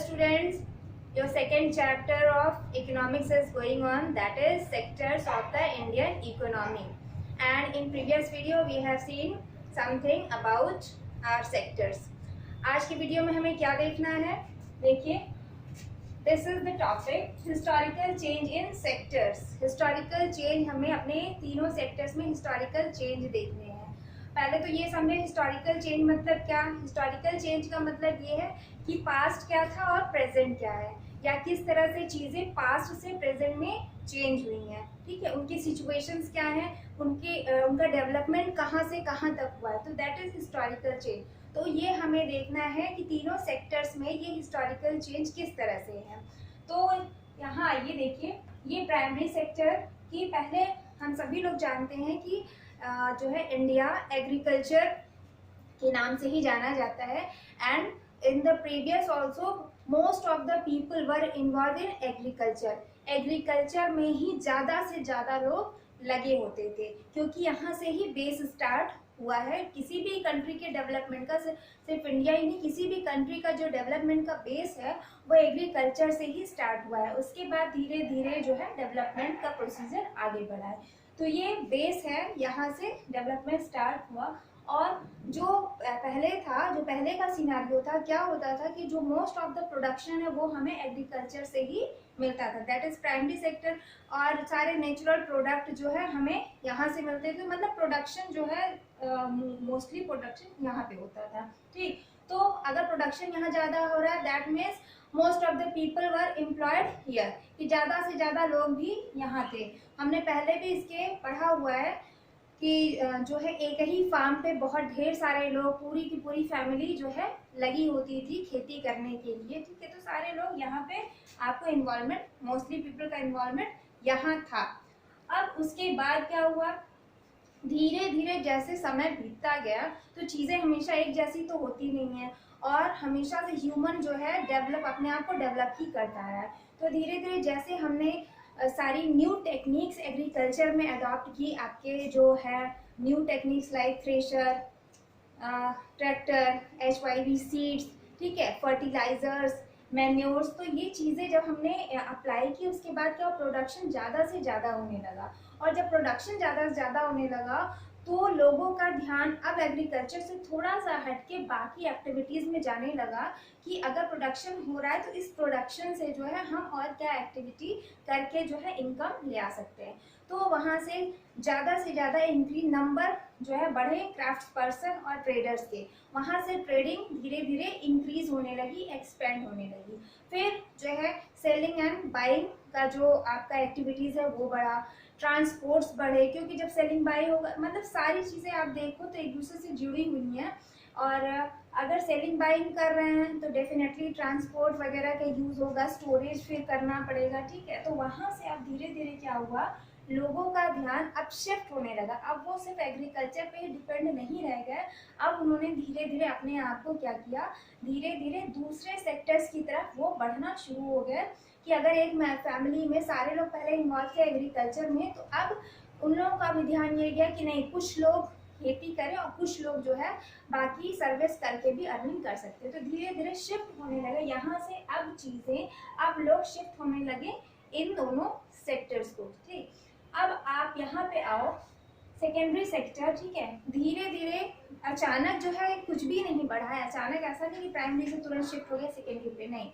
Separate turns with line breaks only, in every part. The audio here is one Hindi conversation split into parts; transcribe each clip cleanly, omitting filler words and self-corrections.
students, your second chapter of economics is going on, that is sectors of the Indian economy. And in previous video we have seen something about our sectors. आज की वीडियो में हमें क्या देखना है, देखिए, this is the topic historical change in sectors. Historical change, हमें अपने तीनों सेक्टर्स में हिस्टोरिकल चेंज देखने हैं. पहले तो ये समझे हिस्टोरिकल चेंज मतलब क्या. हिस्टोरिकल चेंज का मतलब ये है कि पास्ट क्या था और प्रेजेंट क्या है, या किस तरह से चीज़ें पास्ट से प्रेजेंट में चेंज हुई हैं. ठीक है, उनकी सिचुएशंस क्या हैं, उनका डेवलपमेंट कहाँ से कहाँ तक हुआ है, तो दैट इज हिस्टोरिकल चेंज. तो ये हमें देखना है कि तीनों सेक्टर्स में ये हिस्टोरिकल चेंज किस तरह से है. तो यहाँ आइए देखिए, ये प्राइमरी सेक्टर की, पहले हम सभी लोग जानते हैं कि जो है इंडिया एग्रीकल्चर के नाम से ही जाना जाता है. And in the previous also most of the people were involve in agriculture. Agriculture में ही ज़्यादा से ज़्यादा लोग लगे होते थे, क्योंकि यहाँ से ही बेस स्टार्ट हुआ है किसी भी कंट्री के डेवलपमेंट का. सिर्फ इंडिया ही नहीं, किसी भी कंट्री का जो डेवलपमेंट का बेस है वो एग्रीकल्चर से ही स्टार्ट हुआ है. उसके बाद धीरे धीरे जो है डेवलपमेंट का प्रोसीजर आगे बढ़ा है. तो ये बेस है, यहाँ से डेवलपमेंट स्टार्ट हुआ. और जो पहले था, जो पहले का सिनारियो था, क्या होता था कि जो मोस्ट ऑफ द प्रोडक्शन है वो हमें एग्रीकल्चर से ही मिलता था, दैट इज प्राइमरी सेक्टर. और सारे नेचुरल प्रोडक्ट जो है हमें यहाँ से मिलते थे, मतलब प्रोडक्शन जो है मोस्टली प्रोडक्शन यहाँ पे होता था. ठीक, तो अगर प्रोडक्शन यहाँ ज़्यादा हो रहा है that means most of the people were employed here, कि ज़्यादा से ज़्यादा लोग भी यहाँ थे. हमने पहले भी इसके पढ़ा हुआ है कि जो है एक ही फार्म पे बहुत ढेर सारे लोग, पूरी की पूरी फैमिली जो है लगी होती थी खेती करने के लिए. ठीक है, तो सारे लोग यहाँ पे आपको इन्वॉल्वमेंट, मोस्टली पीपल का इन्वॉल्वमेंट यहाँ था. अब उसके बाद क्या हुआ, धीरे धीरे जैसे समय बीतता गया तो चीज़ें हमेशा एक जैसी तो होती नहीं है, और हमेशा से ह्यूमन जो है डेवलप, अपने आप को डेवलप ही करता है. तो धीरे धीरे जैसे हमने सारी न्यू टेक्निक्स एग्रीकल्चर में अडॉप्ट की, आपके जो है new techniques like thresher, tractor, HYV seeds, ठीक है, फर्टिलाइजर्स, मैन्योर्स, तो ये चीज़ें जब हमने अप्लाई की उसके बाद क्या प्रोडक्शन ज़्यादा से ज़्यादा होने लगा. और जब प्रोडक्शन ज़्यादा से ज़्यादा होने लगा तो लोगों का ध्यान अब एग्रीकल्चर से थोड़ा सा हटके बाकी एक्टिविटीज़ में जाने लगा कि अगर प्रोडक्शन हो रहा है तो इस प्रोडक्शन से जो है हम और क्या एक्टिविटी करके जो है इनकम ले आ सकते हैं. तो वहाँ से ज़्यादा इंक्रीज नंबर जो है बढ़े क्राफ्ट पर्सन और ट्रेडर्स के, वहाँ से ट्रेडिंग धीरे धीरे इंक्रीज होने लगी, एक्सपेंड होने लगी. फिर जो है सेलिंग एंड बाइंग का जो आपका एक्टिविटीज़ है वो बढ़ा, ट्रांसपोर्ट्स बढ़े, क्योंकि जब सेलिंग बाई होगा मतलब सारी चीज़ें आप देखो तो एक दूसरे से जुड़ी हुई हैं. और अगर सेलिंग बाइंग कर रहे हैं तो डेफिनेटली ट्रांसपोर्ट वगैरह का यूज़ होगा, स्टोरेज फिर करना पड़ेगा. ठीक है, तो वहाँ से अब धीरे धीरे क्या हुआ, लोगों का ध्यान अब शिफ्ट होने लगा. अब वो सिर्फ एग्रीकल्चर पे ही डिपेंड नहीं रह गए, अब उन्होंने धीरे धीरे अपने आप को क्या किया, धीरे धीरे दूसरे सेक्टर्स की तरफ वो बढ़ना शुरू हो गए. कि अगर एक फैमिली में सारे लोग पहले इन्वॉल्व थे एग्रीकल्चर में, तो अब उन लोगों का भी ध्यान ये गया कि नहीं, कुछ लोग खेती करें और कुछ लोग जो है बाकी सर्विस करके भी अर्निंग कर सकते हैं. तो धीरे धीरे शिफ्ट होने लगे यहाँ से, अब चीज़ें, अब लोग शिफ्ट होने लगे इन दोनों सेक्टर्स को. ठीक, अब आप यहाँ पे आओ सेकेंडरी सेक्टर. ठीक है, धीरे धीरे अचानक जो है कुछ भी नहीं बढ़ा है, अचानक ऐसा नहीं कि प्राइमरी से तुरंत शिफ्ट हो गया सेकेंडरी पे, नहीं,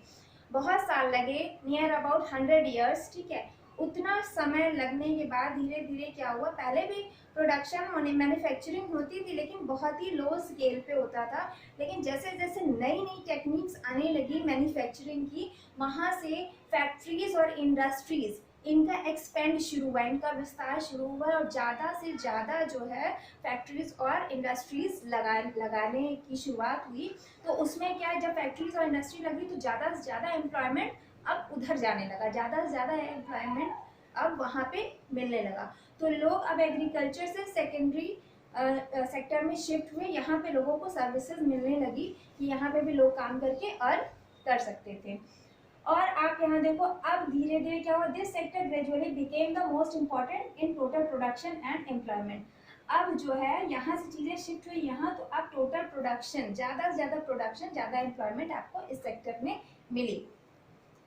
बहुत साल लगे, नियर अबाउट 100 ईयर्स. ठीक है, उतना समय लगने के बाद धीरे धीरे क्या हुआ, पहले भी प्रोडक्शन होने, मैन्युफैक्चरिंग होती थी लेकिन बहुत ही लो स्केल पे होता था. लेकिन जैसे जैसे नई नई टेक्निक्स आने लगी मैन्युफैक्चरिंग की, वहाँ से फैक्ट्रीज और इंडस्ट्रीज, इनका एक्सपेंड शुरू हुआ, इनका विस्तार शुरू हुआ, और ज़्यादा से ज़्यादा जो है फैक्ट्रीज और इंडस्ट्रीज लगाने की शुरुआत हुई. तो उसमें क्या है, जब फैक्ट्रीज और इंडस्ट्री लगी तो ज़्यादा से ज़्यादा एम्प्लॉयमेंट अब उधर जाने लगा, ज़्यादा से ज़्यादा एम्प्लॉयमेंट अब वहाँ पे मिलने लगा. तो लोग अब एग्रीकल्चर से सेकेंडरी सेक्टर में शिफ्ट हुए, यहाँ पे लोगों को सर्विसेज मिलने लगी कि यहाँ पे भी लोग काम करके अर्न कर सकते थे. और आप यहाँ देखो, अब धीरे धीरे क्या हुआ, this sector gradually became the most important in total production and employment. अब जो है यहाँ से चीज़ें शिफ्ट हुई यहाँ, तो अब टोटल प्रोडक्शन, ज़्यादा से ज़्यादा प्रोडक्शन, ज़्यादा एम्प्लॉयमेंट आपको इस सेक्टर में मिली।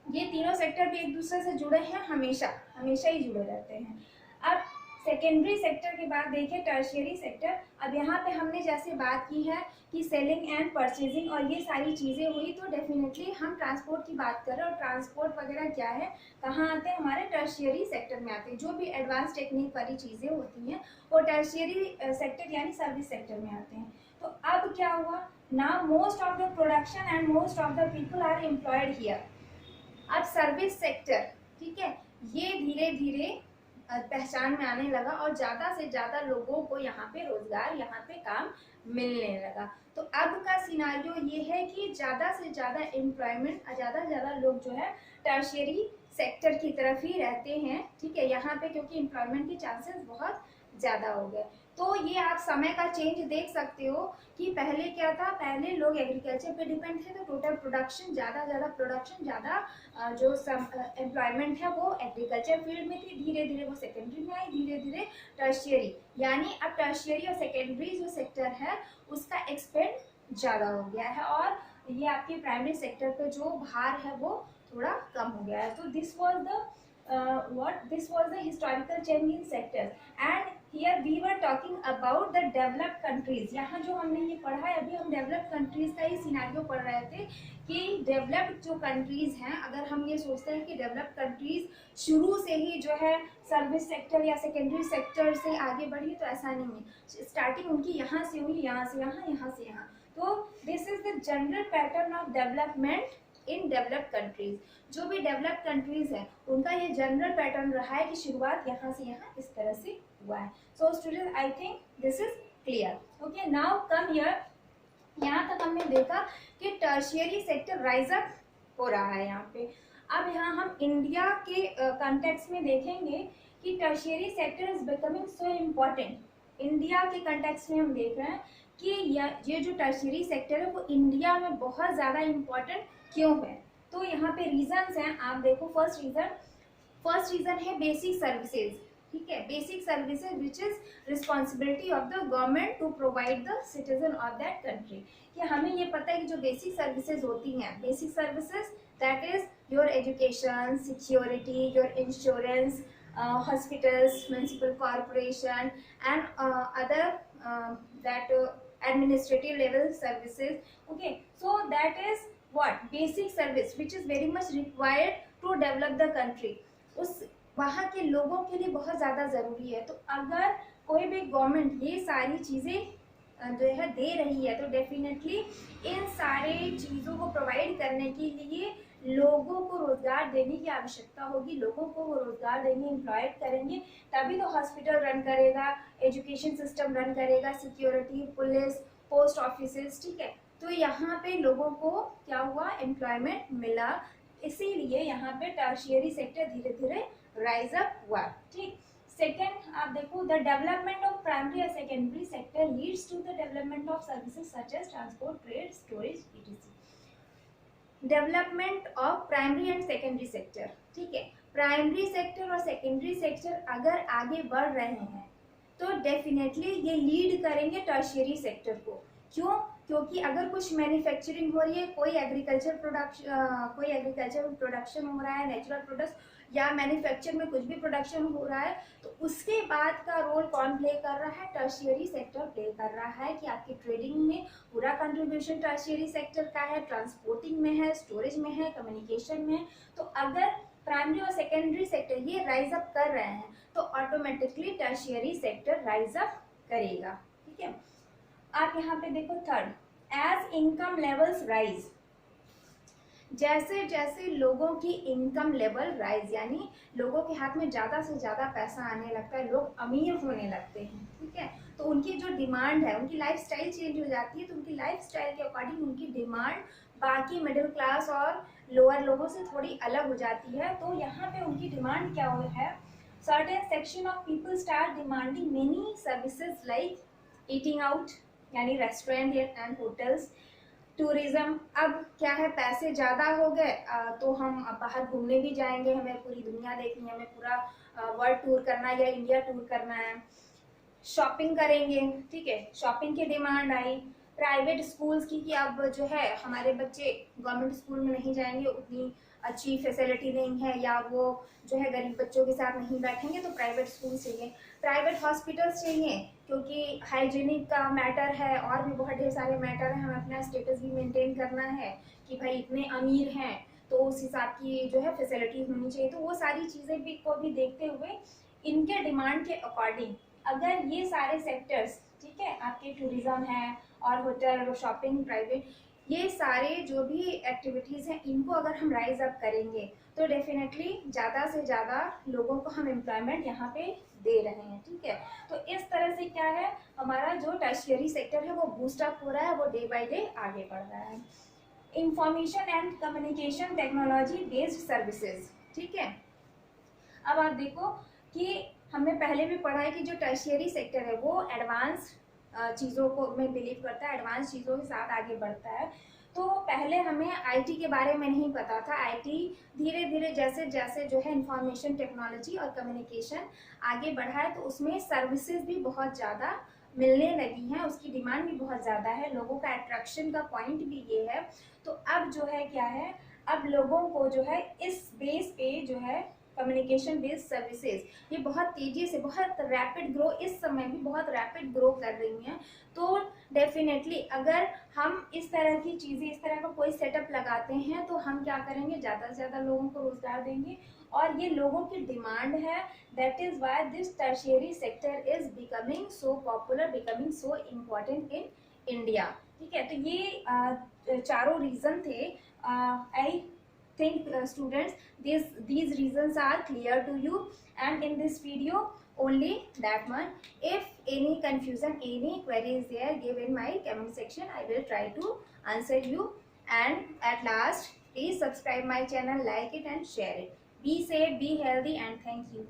ये तीनों सेक्टर भी एक दूसरे से जुड़े हैं, हमेशा हमेशा ही जुड़े रहते हैं। अब सेकेंडरी सेक्टर के बाद देखिए टर्शियरी सेक्टर। अब यहाँ पे हमने जैसे बात की है कि सेलिंग एंड परचेजिंग और ये सारी चीज़ें हुई, तो डेफिनेटली हम ट्रांसपोर्ट की बात कर रहे हैं और ट्रांसपोर्ट वगैरह क्या है, कहाँ आते हैं, हमारे टर्शियरी सेक्टर में आते हैं। जो भी एडवांस टेक्निक वाली चीज़ें होती हैं वो टर्शियरी सेक्टर यानी सर्विस सेक्टर में आते हैं। तो अब क्या हुआ, now most of the production and most of the people are employed here. अब सर्विस सेक्टर, ठीक है, ये धीरे धीरे पहचान में आने लगा और ज़्यादा से ज़्यादा लोगों को यहाँ पे रोजगार, यहाँ पे काम मिलने लगा। तो अब का सिनारियो ये है कि ज़्यादा से ज़्यादा एम्प्लॉयमेंट, ज़्यादा से ज़्यादा लोग जो है टर्शियरी सेक्टर की तरफ ही रहते हैं, ठीक है, यहाँ पे, क्योंकि एम्प्लॉयमेंट के चांसेस बहुत ज़्यादा हो गए। तो ये आप समय का चेंज देख सकते हो कि पहले क्या था, पहले लोग एग्रीकल्चर पे डिपेंड थे, तो टोटल प्रोडक्शन ज़्यादा जो एम्प्लॉयमेंट है वो एग्रीकल्चर फील्ड में थी। धीरे धीरे वो सेकेंडरी में आई, धीरे धीरे टर्शियरी, यानी अब टर्शियरी और सेकेंडरी जो सेक्टर है उसका एक्सपेंड ज़्यादा हो गया है और ये आपके प्राइमरी सेक्टर पे जो भार है वो थोड़ा कम हो गया है। तो this was the historical change in sectors and here we were talking about the developed countries. यहाँ जो हमने ये पढ़ा है, अभी हम डेवलप्ड कंट्रीज का ही सिनारियो पढ़ रहे थे कि डेवलप्ड जो कंट्रीज हैं, अगर हम ये सोचते हैं कि डेवलप्ड कंट्रीज शुरू से ही जो है सर्विस सेक्टर या सेकेंडरी सेक्टर से आगे बढ़ी, तो ऐसा नहीं है। स्टार्टिंग उनकी यहाँ से हुई, यहाँ से यहाँ, यहाँ से यहाँ। तो this is the general pattern of development in developed countries. जो भी डेवलप्ड कंट्रीज है उनका ये जनरल पैटर्न रहा है कि शुरुआत यहाँ से यहाँ इस तरह से हुआ है। So student, I think this is clear. Okay, now come here. यहाँ तक हमने देखा कि टर्शियरी सेक्टर राइज अप हो रहा है यहाँ पे। अब यहाँ हम इंडिया के कॉन्टेक्स्ट में देखेंगे कि tertiary sector is becoming so important. India के कॉन्टेक्स्ट में हम देख रहे हैं कि ये जो टर्शियरी सेक्टर है वो इंडिया में बहुत ज़्यादा इम्पॉर्टेंट क्यों है। तो यहाँ पे रीजंस हैं, आप देखो। फर्स्ट रीजन है बेसिक सर्विसेज, ठीक है, basic services which is responsibility of the government to provide the citizen of that country. कि हमें ये पता है कि जो बेसिक सर्विसेज होती हैं, basic services that is your education, security, your insurance, hospitals, municipal corporation and other that administrative level services. Okay, so that is what basic service which is very much required to develop the country. उस वहाँ के लोगों के लिए बहुत ज़्यादा ज़रूरी है। तो अगर कोई भी गवर्नमेंट ये सारी चीज़ें जो है दे रही है, तो डेफिनेटली इन सारे चीज़ों को प्रोवाइड करने के लिए लोगों को रोजगार देने की आवश्यकता होगी। लोगों को वो रोजगार देंगे, एम्प्लॉयड करेंगे, तभी तो हॉस्पिटल रन करेगा, एजुकेशन सिस्टम रन करेगा, सिक्योरिटी, पुलिस, पोस्ट ऑफिसेज, ठीक है। तो यहाँ पे लोगों को क्या हुआ, एम्प्लॉयमेंट मिला, इसीलिए यहाँ पे टर्शियरी सेक्टर धीरे धीरे राइज अप हुआ, ठीक। सेकेंड, आप देखो, द डेवलपमेंट ऑफ प्राइमरी और secondary sector leads to the development of services such as transport, trade, storage, etc. Development of primary and secondary sector, ठीक है। प्राइमरी सेक्टर और सेकेंडरी सेक्टर अगर आगे बढ़ रहे हैं तो डेफिनेटली ये लीड करेंगे टर्शियरी सेक्टर को। क्यों? क्योंकि अगर कुछ मैन्युफैक्चरिंग हो रही है, कोई एग्रीकल्चर प्रोडक्शन हो रहा है, नेचुरल प्रोडक्ट्स या मैन्युफैक्चर में कुछ भी प्रोडक्शन हो रहा है, तो उसके बाद का रोल कौन प्ले कर रहा है? टर्शियरी सेक्टर प्ले कर रहा है। कि आपकी ट्रेडिंग में पूरा कंट्रीब्यूशन टर्शियरी सेक्टर का है, ट्रांसपोर्टिंग में है, स्टोरेज में है, कम्युनिकेशन में है। तो अगर प्राइमरी और सेकेंडरी सेक्टर ये राइज अप कर रहे हैं तो automatically tertiary sector rise up करेगा, ठीक है। आप यहाँ पे देखो third, as income levels rise, जैसे जैसे लोगों की इनकम लेवल राइज, यानी लोगों के हाथ में ज़्यादा से ज़्यादा पैसा आने लगता है, लोग अमीर होने लगते हैं, ठीक है, तो उनकी जो डिमांड है, उनकी लाइफस्टाइल चेंज हो जाती है, तो उनकी लाइफस्टाइल के अकॉर्डिंग उनकी डिमांड बाकी मिडिल क्लास और लोअर लोगों से थोड़ी अलग हो जाती है। तो यहाँ पे उनकी डिमांड क्या हो है, certain section of people start demanding many services like eating out, यानी रेस्टोरेंट एंड होटल्स, टूरिज्म। अब क्या है, पैसे ज़्यादा हो गए तो हम अब बाहर घूमने भी जाएंगे, हमें पूरी दुनिया देखनी है, हमें पूरा वर्ल्ड टूर करना है या इंडिया टूर करना है, शॉपिंग करेंगे, ठीक है, शॉपिंग की डिमांड आई, प्राइवेट स्कूल्स की कि अब जो है हमारे बच्चे गवर्नमेंट स्कूल में नहीं जाएंगे, उतनी अच्छी फैसिलिटी नहीं है, या वो जो है गरीब बच्चों के साथ नहीं बैठेंगे, तो प्राइवेट स्कूल चाहिए, प्राइवेट हॉस्पिटल्स चाहिए, क्योंकि हाइजीनिक का मैटर है और भी बहुत ढेर सारे मैटर हैं, हमें अपना स्टेटस भी मेंटेन करना है कि भाई इतने अमीर हैं तो उस हिसाब की जो है फैसिलिटी होनी चाहिए। तो वो सारी चीज़ें भी को भी देखते हुए इनके डिमांड के अकॉर्डिंग अगर ये सारे सेक्टर्स, ठीक है, आपके टूरिज्म है और होटल, शॉपिंग, प्राइवेट, ये सारे जो भी एक्टिविटीज़ हैं इनको अगर हम राइज अप करेंगे तो डेफिनेटली ज़्यादा से ज़्यादा लोगों को हम एम्प्लॉयमेंट यहाँ पे दे रहे हैं, ठीक है। तो इस तरह से क्या है, हमारा जो टर्शियरी सेक्टर है वो बूस्टअप हो रहा है, वो डे बाय डे आगे बढ़ रहा है। Information and communication technology based services, ठीक है। अब आप देखो कि हमने पहले भी पढ़ा है कि जो टर्शियरी सेक्टर है वो एडवांस चीज़ों को में बिलीव करता है, एडवांस चीज़ों के साथ आगे बढ़ता है। तो पहले हमें आईटी के बारे में नहीं पता था, आईटी धीरे धीरे जैसे जैसे जो है इंफॉर्मेशन टेक्नोलॉजी और कम्युनिकेशन आगे बढ़ा है तो उसमें सर्विसेज भी बहुत ज़्यादा मिलने लगी हैं, उसकी डिमांड भी बहुत ज़्यादा है, लोगों का अट्रैक्शन का पॉइंट भी ये है। तो अब जो है क्या है, अब लोगों को जो है इस बेस पे जो है कम्युनिकेशन बेस्ड सर्विसेज ये बहुत तेजी से, बहुत रैपिड ग्रो, इस समय भी बहुत रैपिड ग्रो कर रही हैं। तो डेफिनेटली अगर हम इस तरह की चीज़ें, इस तरह का कोई सेटअप लगाते हैं तो हम क्या करेंगे, ज़्यादा से ज़्यादा लोगों को रोजगार देंगे और ये लोगों की डिमांड है। That is why this tertiary sector is becoming so popular, becoming so important in India, ठीक है। तो ये चारों रीजन थे। आई think students, these reasons are clear to you, and in this video only that one. If any confusion, any query is there, give in my comment section, I will try to answer you. And at last, please subscribe my channel, like it and share it. Be safe, be healthy, and thank you.